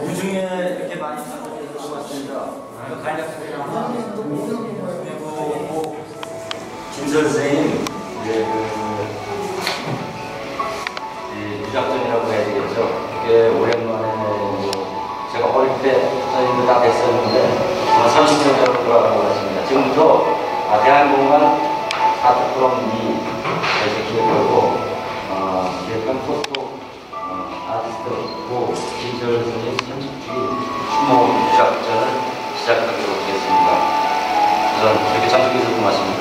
우중에 이렇게 많이 참석해서 고맙습니다. 그리고 김설 선생님, 유작전이라고 해야 되겠죠. 꽤 오랜만에 제가 어릴 때 선생님도 다 뵀었는데 30년 전으로 돌아간 것 같습니다. 지금부터 대한공간 아트프롬 2에서 기획하고 기획한 포스토 아티스트 고 김설 선생님 30주기 추모 유작전을 시작하도록 하겠습니다. 우선 이렇게 참석해서 고맙습니다.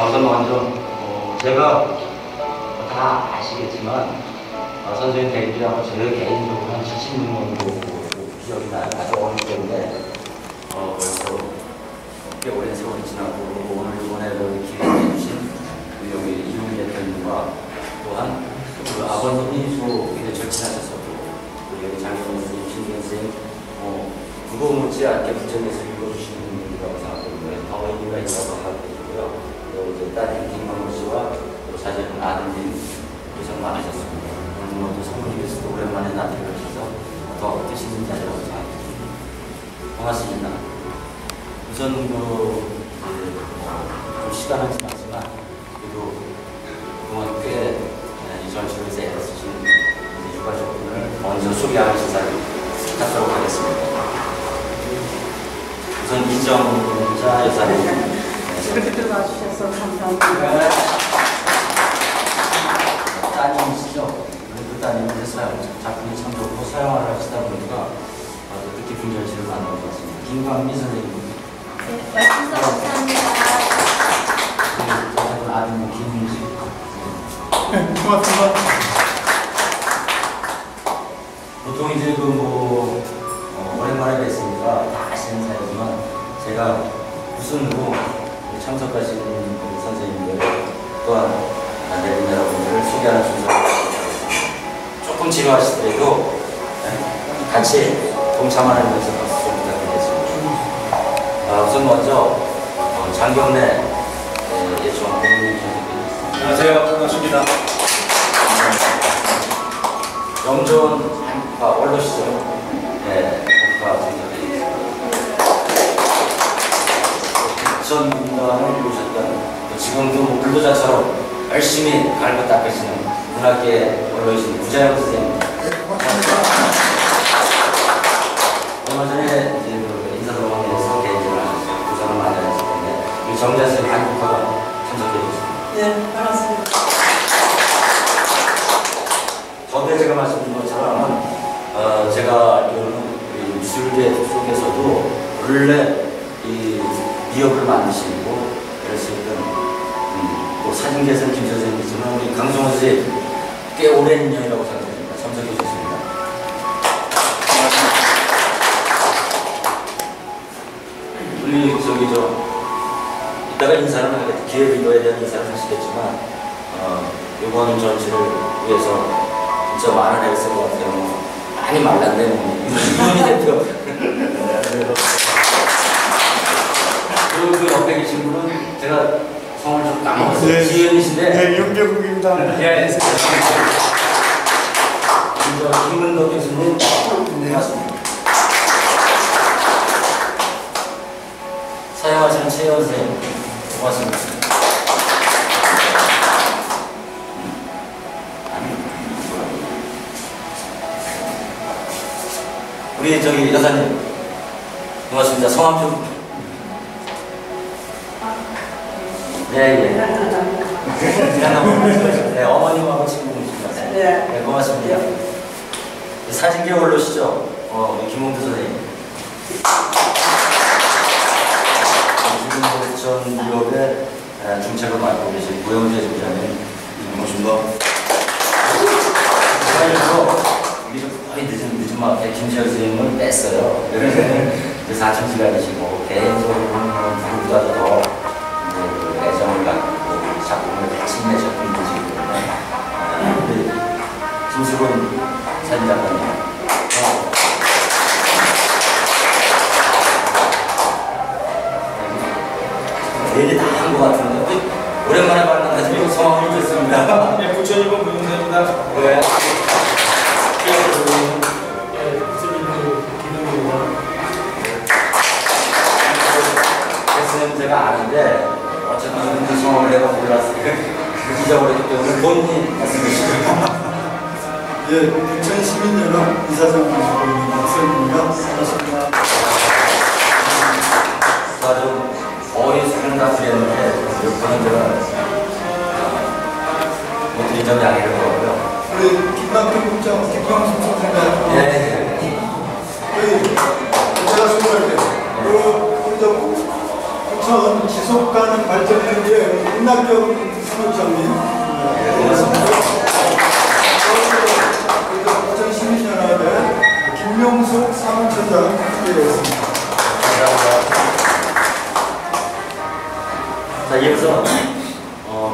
우선 먼저 제가 다 아시겠지만 선생님 데뷔하고 제 개인적으로 한 76년 정도 기억이 나요. 아주 어리기 때문에 벌써 꽤 오랜 세월이 지나고 오늘 이번에 기획해 주신 여기 이용희 대표님과 또한 아버님이 소에 절친하셨었고 여기 장현우 선생님, 신경 선생님 그거 못지않게 부천에서 읽어주시는 분들이라고 생각합니다. 더 의미가 있다고 생각되고요. 또 이제 딸인 김광호 씨와 또 사실은 아드님 고생 많으셨습니다. 오늘 또 성우님께서도 오랜만에 나들이 오셔서 더 뜻있는 자리라고 생각합니다. 고맙습니다. 우선 좀 시간은 지났지만 그래도 그동안 꽤 이 전시회에서 애쓰신 유가족분을 먼저 소개하는 시사를 부탁하도록 하겠습니다. 우선 이정자 여사님 이렇게 들어와주셔서 감사합니다. 따님이시죠? 그 따님은 작품이 참 좋고 사용을 하시다 보니까 뜻깊은 전시를 만든 것 같습니다. 김광미 선생님. 네, 말씀 감사합니다. 아드님 김민지. 네, 고맙습니다. 보통 이제 오랜만에 뵀으니까 다 아시는 사이지만 제가 우선으로 참석하신 선생님들 또한 내린 여러분들을 소개하는 순서를 조금 지루하시더라도 같이 동참하면서 박수 좀 부탁드리겠습니다. 우선 먼저 장경래 예총 공무원님 안녕하세요. 반갑습니다. 영존 원로시죠. 네, 국가 선생님. 전 문단을 보셨던 지금도 불도자처럼 열심히 갈고 닦으시는 문학계 원로이신 구자영 선생님. 얼마 전에 인사동항에서 개인전을 하셨어요. 고생을 많이 하셨기 때문에 우리 정자 선생님 한국화가 참석해 주셨습니다. 네, 반갑습니다. 전에 제가 말씀드린 것처럼 제가 알기로는 미술계 속에서도 원래 이 미역을 만드시고 그랬었던 또 사진계에서는 김 선생님이지만 우리 강성호 선생님 꽤 오랜 인연이라고 생각합니다. 참석해 주셨습니다. 우리 이따가 인사를 하겠다. 기회를 이거에 대한 인사를 하시겠지만 이번 전시를 위해서 진짜 많은 애를 쓴 것 같아요. 많이 말랐네 몸이. 이현희 대표. 그리고 그 옆에 계신 분은 제가 성을 좀 까먹었어요. 네. 지현이신데. 네, 윤경국입니다. 네. 김은덕 교수님. 네, 맞습니다. 사용하시는 최현 선생님. 고맙습니다. 우리 여사님 고맙습니다. 성함 좀. 네. 네, 어머님하고 친구분이십니다. 네, 고맙습니다. 사진계 올라오시죠. 우리 김홍두 선생님. 지금 전 유럽의 중책을 맡고 계신 고영재 중장님. 반갑습니다. 우리 좀 거의 늦은 막에 김지열 선생님을 뺐어요. 그래서 아침 시간이시고 개인적으로는 누구보다도 더 그 애정을 갖고 작품을 같이 내셨던 분이시기 때문에 김수근 사진작가님. 내일이 다 한 것 같은데 오랜만에 만나가지고 성함이 좋습니다. 네, 부천 2번 부동산입니다. 네. 했으면 제가 아는데 어쨌든 그 성함을 내가 몰랐으니까 잊어버렸기 때문에 본인 말씀해 주시죠. 예, 부천 시민연합 이사장 맡고 있는 박성입니다. 반갑습니다. 좀 거의 수준을 다 드렸는데 몇 번은 제가 못 드린 점 양해를 구하고요. 우리 김남필 국장, 김광수 선생님. 네. 제가 소개할게요. 우리 저 부천 지속 가능 발전을 위해 문학경 사무장님. 고맙습니다. 부천 시민연합의 김명숙 사무처장 함께했습니다. 감사합니다. 자, 이어서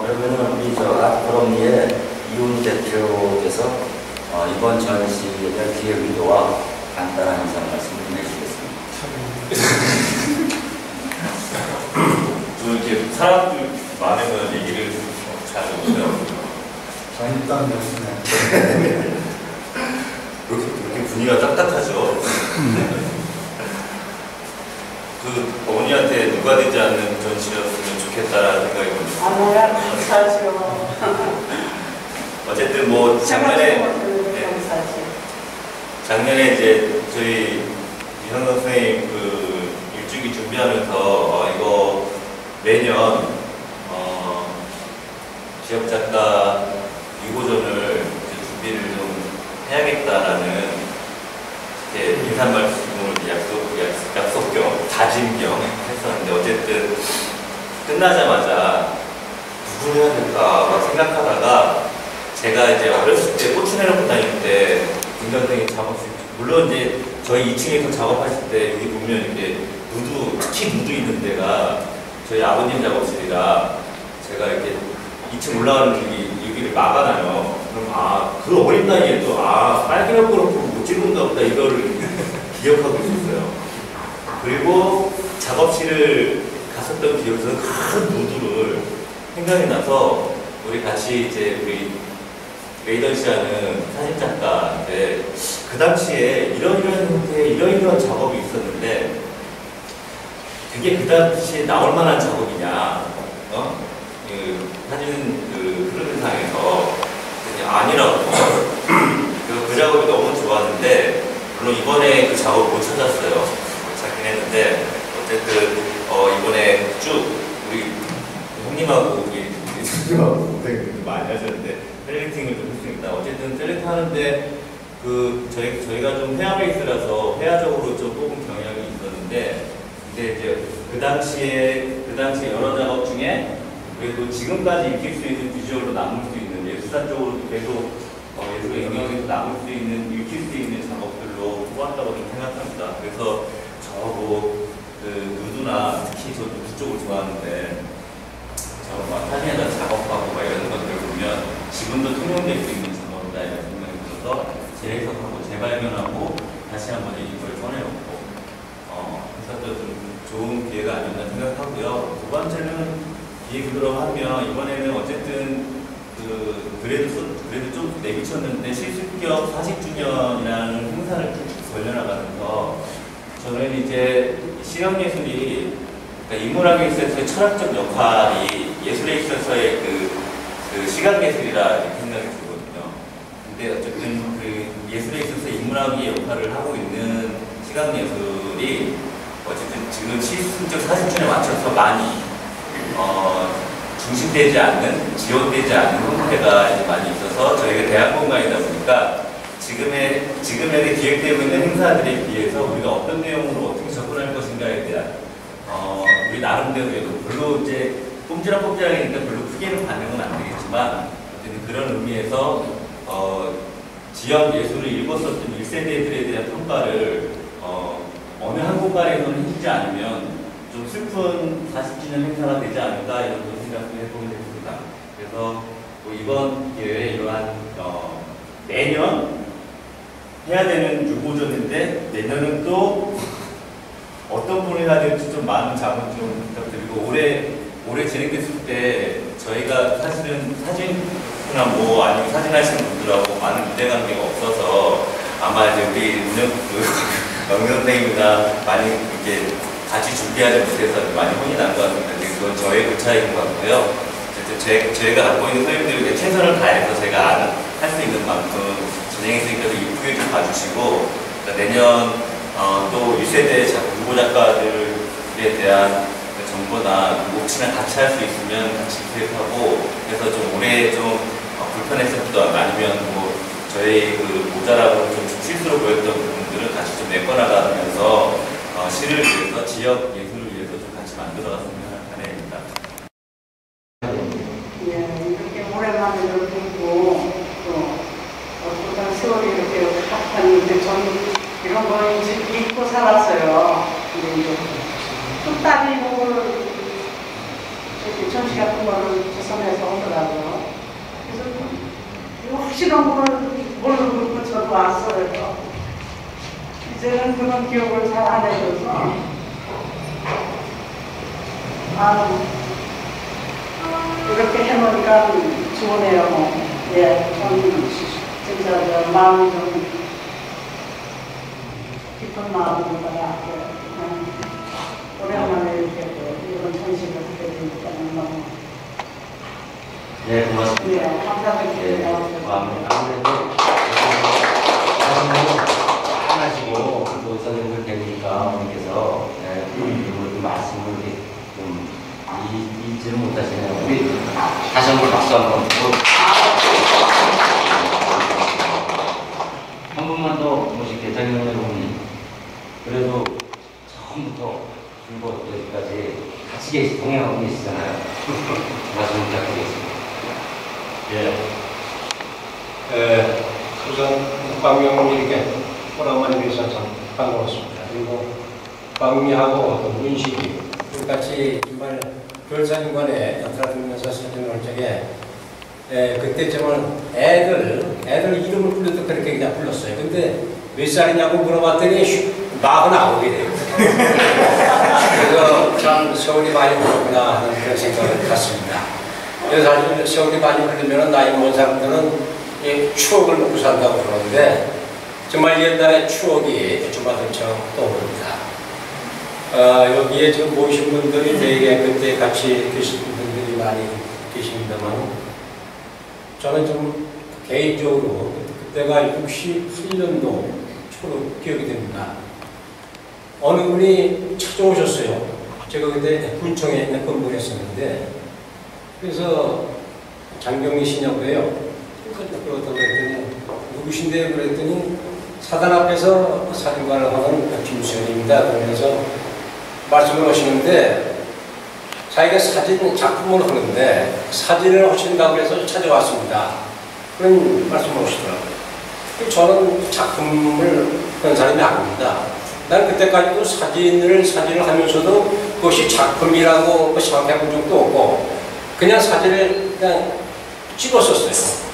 그러면은 우리 아트프롬리의 이훈 대표께서 이번 전시에 대한 기획 의도와 간단한 인사 말씀을 해주시겠습니다. 이렇게 사람들 많으면 얘기를 잘 못해요. 일단 말씀해. 이렇게 분위기가 딱딱하죠. 그 어머니한테 누가 되지 않는 전시였으면 좋겠다라는 생각이 듭니다. 아무야 감사하죠. 어쨌든 뭐 작년에 이제 저희 이현석 선생님 그 일주기 준비하면서 이거 매년 지역 작가 유고전을 준비를 좀 해야겠다라는 인사 말씀으로 약속 겸 다짐 겸 했었는데 어쨌든 끝나자마자 누구를 해야 될까 막 생각하다가 제가 이제 어렸을 때 꽃을 내놓고 다닐 때 김선생님 작업실 물론 이제 저희 2층에서 작업하실 때 여기 보면 이제 누드 특히 누드 있는 데가 저희 아버님 작업실이라 제가 이렇게 2층 올라가는 여기를 막아놔요. 그럼 그 어린 나이에도 빨갱이 그렇고 못 찍는가 보다 이거를 기억하고 있었어요. 그리고 작업실을 갔었던 기억에서 큰 누드를 생각이 나서 우리 같이 이제 우리 레이던 씨하는 사진작가인데 그 당시에 이런 형태의 이런 작업이 있었는데 그게 그 당시에 나올 만한 작업이냐 그 사진 그 흐름상에서 아니라고 그 작업이 너무 좋았는데 물론 이번에 그 작업 못 찾았어요. 못 찾긴 했는데 어쨌든 이번에 쭉 우리 형님하고 우리 선생님하고 고생을 많이 하셨는데 셀렉팅을 좀 했습니다. 어쨌든 셀렉팅 하는데 그 저희가 좀 회화 베이스라서 회화적으로 좀 뽑은 경향이 있었는데 근데 이제 그 당시에 여러 작업 중에 그래도 지금까지 익힐 수 있는 비주얼로 남을 수 있는 예술사 쪽으로도 계속 예술의 영역에서 남을 수 있는 익힐 수 있는 작업들로 뽑았다고 좀 생각합니다. 그래서 그 누드나 특히 저 누드 쪽을 좋아하는데 막 사진에다 작업하고 막 이런 것들을 보면 지금도 통용될 수 있는 작업이다 이런 생각이 들어서 재해석하고 재발견하고 다시 한번 이걸 꺼내놓고 해서 좀 좋은 기회가 아니었나 생각하고요. 두 번째는 기획으로 하면 이번에는 어쨌든 그래도 좀 내비쳤는데 실습격 40주년이라는 행사를 쭉 벌려나가면서 저는 이제 실험예술이 그러니까 인문학에 있어서의 철학적 역할이 예술에 있어서의 그 시각예술이라 이렇게 생각이 들거든요. 근데 어쨌든 그 예술에 있어서 인문학이 역할을 하고 있는 시각예술이 어쨌든 지금 실습적 40주년에 맞춰서 많이 중심되지 않는, 지원되지 않는 형태가 이제 많이 있어서 저희가 대학 공간이다 보니까 지금의 기획되고 있는 행사들에 비해서 우리가 어떤 내용으로 어떻게 접근할 것인가에 대한 우리 나름대로 별로 이제 꼼지락꼼지락이니까 별로 크게는 반응은 안 되겠지만 어쨌든 그런 의미에서 지역 예술을 읽었었던 1세대들에 대한 평가를 어느 한 공간에서는 해주지 않으면 좀 슬픈 40주년 행사가 되지 않을까 이런 생각을 해보게 됐습니다. 그래서 뭐 이번 기회에 이러한 내년 해야 되는 유보전인데 내년은 또 어떤 분이 해야 될지 좀 많은 자문 좀 부탁드리고 올해 진행됐을 때 저희가 사실은 사진이나 뭐 아니면 사진 하시는 분들하고 많은 유대관계가 없어서 아마 이제 우리 영민 선생님이나 많이 이렇게 같이 준비하지 못해서 많이 혼이 난 것 같습니다. 그건 저의 그 차이인 것 같고요. 저희가 갖고 있는 선생님들에게 최선을 다해서 제가 할 수 있는 만큼 진행했으니까 이쁘게 좀 봐주시고 내년 또 1세대 유보 작가들에 대한 정보나 몫이나 같이 할 수 있으면 같이 기획하고 그래서 좀 올해 좀 불편했던 것 아니면 뭐 저희 그 모자라고 좀 실수로 보였던 부분들을 같이 좀 메꿔나가면서 시를 위해서 지역 예술을 위해서 좀 같이 만들어갔으면 하는 바람입니다. 예, 이렇게 오랜만에 뵙고 또 어떤 세월이 이렇게 핫하는데 저는 이런 거 이제 잊고 살았어요. 근데 이제 좀 딸이 이걸 저기 전시 같은 거를 조선에서 오더라고요. 그래서 이거 확실한 걸 모르고 저도 왔어요. 이제는 그런 기억을 잘 안 해줘서 이렇게 해놓으니까 좋으네요. 예, 저는 진짜 마음이 좀 깊은 마음으로다가 오랜만에 이렇게 이런 전시를 하게 되니까 너무 네, 고맙습니다. 예, 감사드립니다. 아무래도 하나시고 또 선생님들 되니까 어머니께서 이 말씀을 좀 잊지를 못하시네요. 우리 다시 한번 박수 한번 주고 한 분만 더 모실게요. 정영 여러분이 그래도 처음부터 줄곧 여기까지 같이 동행하고 계시잖아요. 말씀 부탁드리겠습니다. 우선 광명을 이렇게 오랜만에 뵈서 참 반가웠습니다. 그리고 광미하고 문식이 같이 정말 별사진관에 연사하면서 사진을 할 적에 그때쯤은 애들 이름을 불러도 그렇게 그냥 불렀어요. 근데 몇 살이냐고 물어봤더니 49이래요. 그래서 참 세월이 많이 흐르구나 하는 그런 생각을 갖습니다. 그래서 사실 세월이 많이 흐르면 나이 먹은 사람들은 추억을 먹고 산다고 그러는데 정말 옛날의 추억이 주마등처럼 떠오릅니다. 여기에 지금 모이신 분들이 되게 그때 같이 계신 분들이 많이 계십니다만 저는 좀 개인적으로 그때가 68년도 초로 기억이 됩니다. 어느 분이 찾아오셨어요. 제가 그때 군청에 근무를 했었는데 그래서 장경리 씨냐고 해요. 그렇다고 했더니 누구신데요? 그랬더니 사단 앞에서 사진관을 하는 김수현입니다. 그러면서 말씀을 하시는데 자기가 사진 작품을 하는데 사진을 하신다고 해서 찾아왔습니다. 그런 말씀을 하시더라고요. 저는 작품을 하는 사람이 아닙니다. 난 그때까지도 사진을 하면서도 그것이 작품이라고 생각해 본 적도 없고 그냥 사진을 그냥 찍었었어요.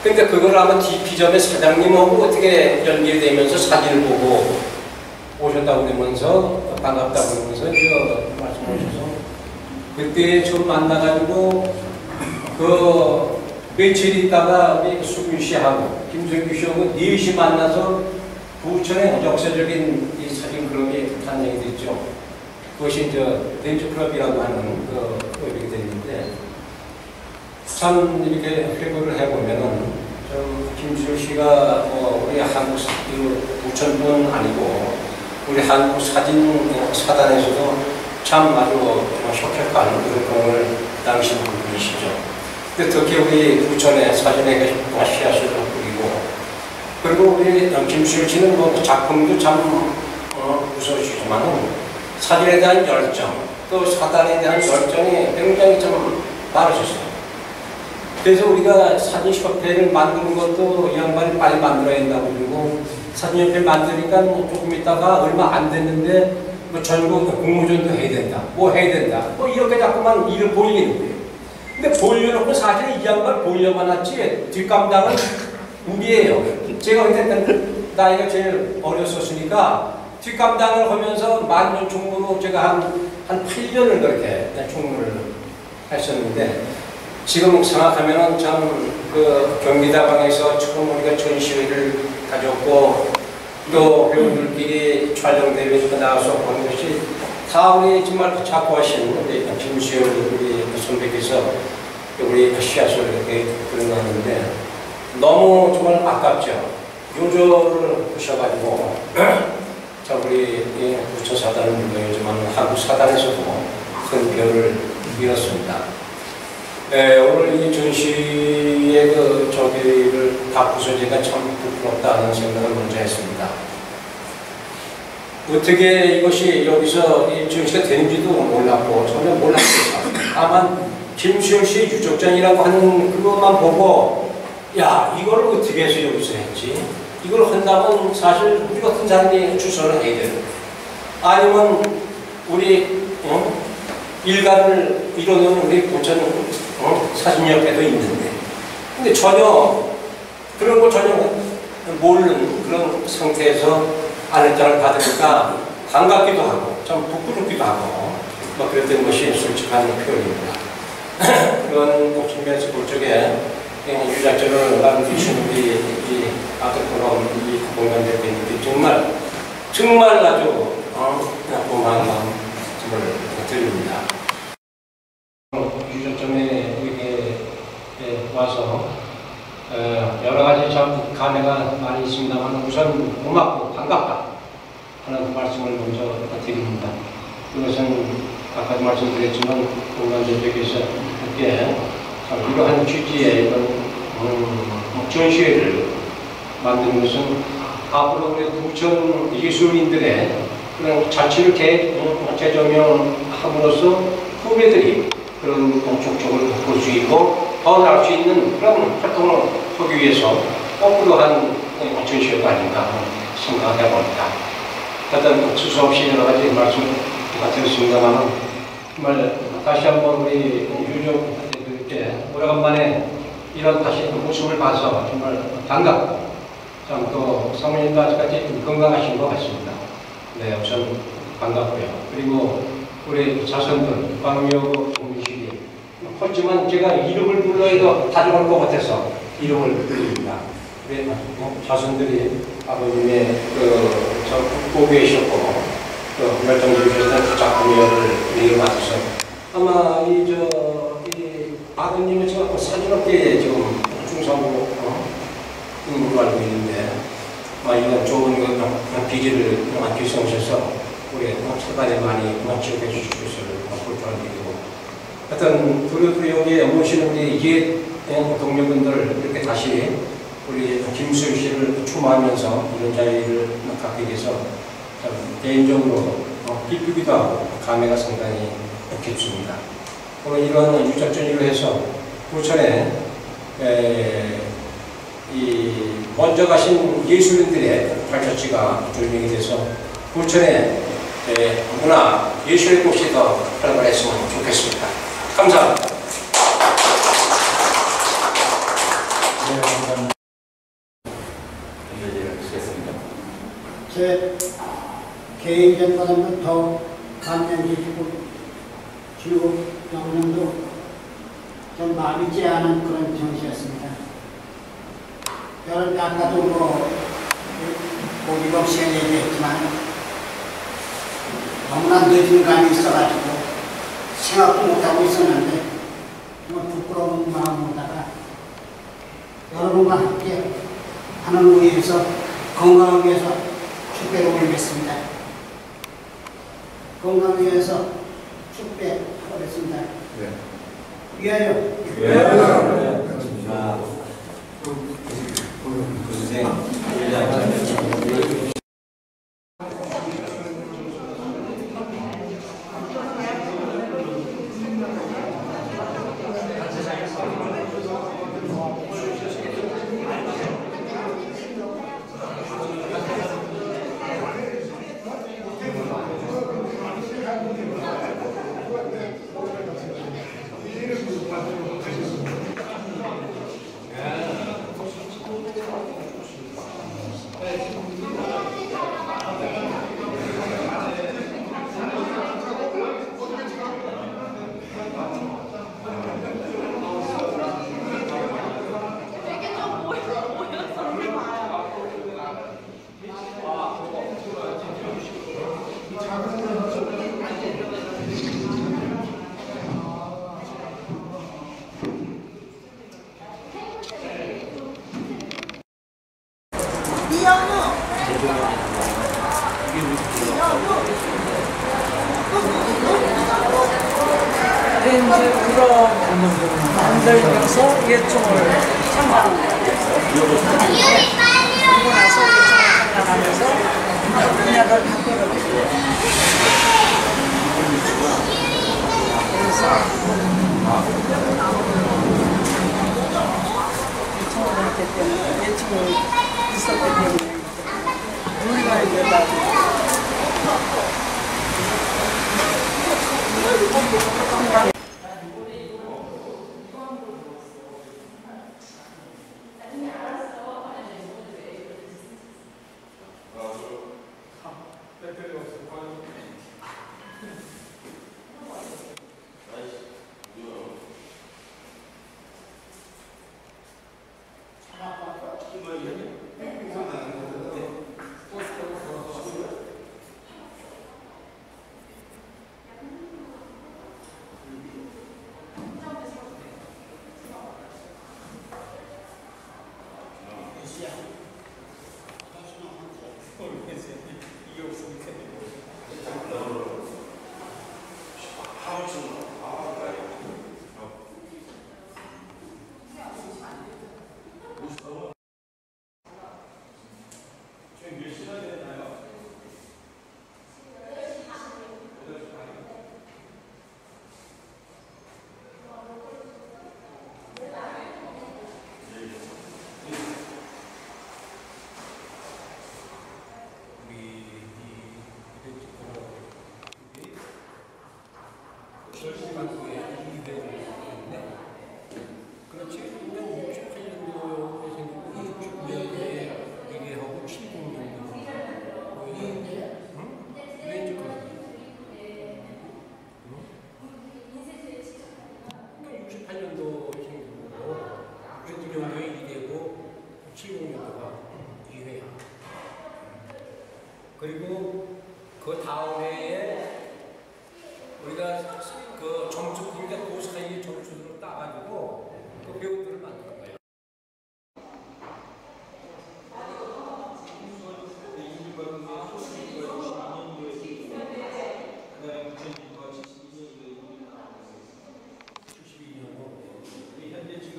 근데 그걸 아마 DP점의 사장님하고 어떻게 연결되면서 사진을 보고 오셨다고 그러면서 반갑다고 그러면서 말씀하셔서 그때 좀 만나가지고 그 며칠 있다가 우리 수균 씨하고 김성규 씨하고 4시 만나서 부천의 역사적인 이 사진 클럽이 탄생이 됐죠. 그것이 이제 댄스클럽이라고 하는 그 클럽이 됐는데 참 이렇게 회고를 해보면은 좀 김수현 씨가 우리 한국 부천뿐 아니고 우리 한국 사진 사단에서도 참 아주 혁혁한 그런 공을 당신 분이시죠. 근데 특히 우리 부천에 사진에 씨앗을 뿌리고 그리고 우리 김수일 씨는 뭐 작품도 참 무서우시지만은 사진에 대한 열정, 또 사단에 대한 열정이 굉장히 좀 많으셨어요. 그래서 우리가 사진협회를 만드는 것도 이 양반이 빨리 만들어야 된다고 그러고, 사진협회 만드니까 조금 있다가 얼마 안 됐는데 뭐 전국 공모전도 해야 된다, 뭐 해야 된다, 뭐 이렇게 자꾸만 일을 보이는 거예요. 근데 보려놓고 사실 이 양반 보려만 하지 뒷감당은 우리예요. 제가 그때 나이가 제일 어렸었으니까 뒷감당을 하면서 만년 총무로 제가 한 8년을 그렇게 총무를 했었는데, 지금 생각하면은 참 그 경기다방에서 처음 우리가 전시회를 가졌고, 또 배우들끼리 촬영대회에서 나와서 본 것이 다 우리 정말 작고하신 우리 김수열 우리 선배께서 우리 씨앗을 이렇게 들어가는데 너무 정말 아깝죠. 요조를 부셔가지고 자 우리 부처 사단은 물론이지만 한국 사단에서도 큰 별을 잃었습니다. 네, 오늘 이 전시의 그 저기를 다 부서지니까 참 부끄럽다는 생각을 먼저 했습니다. 어떻게 이것이 여기서 이 전시가 되는지도 몰랐고 전혀 몰랐습니다. 다만 김수열 씨의 유적전이라고 하는 그것만 보고 야 이걸 어떻게 해서 여기서 했지? 이걸 한다면 사실 우리 같은 사람이 주선을 해야 되는 거예요. 아니면 우리 일가를 이루는 우리 부천 사진협회도 있는데, 근데 전혀 그런 거 전혀 모르는 그런 상태에서 안내장을 받으니까 반갑기도 하고 참 부끄럽기도 하고 뭐 그랬던 것이 솔직한 표현입니다. 그런 측면에서 볼 적에 유작전을 만드신 우리 아들처럼 이 공간 대표님께 정말 아주 고마운 마음 정말 드립니다. 유작전에 이렇게 와서 여러 가지 참 감회가 많이 있습니다만 우선 고맙고 반갑다 하는 말씀을 먼저 드립니다. 그것은 아까도 말씀드렸지만 공간 대표께서 함께 이러한 취지의 이런 전시회를 만드는 것은 앞으로 우리 부천 예술인들의 그런 자취를 재조명함으로써 후배들이 그런 족적을 볼 수 있고 더 나을 수 있는 그런 활동을 하기 위해서 거꾸로한 전시회가 아닌가 생각해 봅니다. 하여튼 수없이 여러 가지 말씀을 드렸습니다만 정말 다시 한번 우리 유적 오래간만에 이런 다시 모습을 봐서 정말 반갑고 참 또 사모님도 아직까지 건강하신 것 같습니다. 네, 우선 반갑고요. 그리고 우리 자손들 박미호, 정민식이 하지만 제가 이름을 불러도 다정할 것 같아서 이름을 부릅니다. 우리 자손들이 아버님의 고계셨고 또 멸종지구에서 작품을 이렇게 맡아서 아마 아버님은 지금 사진업계에 지금 중상으로 알고 있는데 이런 좋은 비리를 gy성하셔서 우리 사단에 많이 지원해 주실 것을 볼 줄 알고, 하여튼 그래도 여기에 모시는 우리 옛 동료분들 이렇게 다시 우리 김수일 씨를 추모하면서 이런 자리를 갖게 돼서 개인적으로 기쁘기도 하고 감회가 상당히 깊습니다. 오늘 이런 유작전으로 해서 부천에 먼저 가신 예술인들의 발자취가 조명이 돼서 부천에 문화 예술의 곳이 더 활발했으면 좋겠습니다. 감사합니다. 제 개인적으로는 감명 깊고 즐거운 영향도 좀 마비지 않은 그런 전시였습니다. 여러분 아까도 고기범 씨가 얘기했지만 너무나 늦은 감이 있어가지고 생각도 못하고 있었는데 정말 부끄러운 마음으로다가 여러분과 함께 하는 의미에서 건강을 위해서 축배를 올리겠습니다. 건강을 위해서 축배하겠습니다. 네. 위하여. 네. 선생. 렌즈 우럭 만들면서 예총을 참가하는 거예요. 그러고 나서 예총을 참가하면서 분야를 바꾸거든요. 그래서 예총을 했기 때문에 예총을 있었기 때문에 우리가 이제 나도 그렇지. 68년도에 생기고 69년도에 이게 하고 70년도 렌즈 클럽. 68년도에 생기고 69년도에 1회고 70년도가 2회야. 그리고 그 다음 해에 우리가 그 점수 그러니까 그 사이에 점수들을 따가지고 그 배우들을 만든 거예요. 현재 지금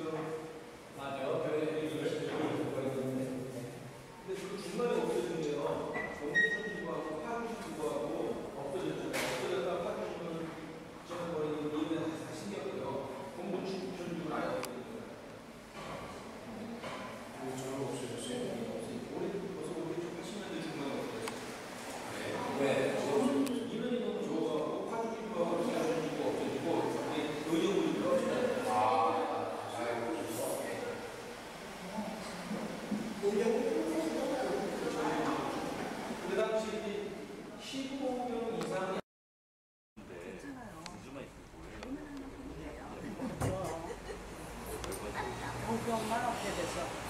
맞아요. 근데 그 중간에 없어졌네요. 공부천지구하고 화학기구하고 없어졌잖아요. 없어졌다 화학기구는 지난번에 이번에 다 생겼고요. 공부천지구는 아예 없어졌어요. 저는 없어졌어요. 우리 벌써 우리 80년대 중간에 없어졌어요. 왜? 이론이 너무 좋아하고 화학기구하고 기하천지구 없어지고 의료기구가 없어졌어요. 그 당시 15명 이상이 병만 없게 돼서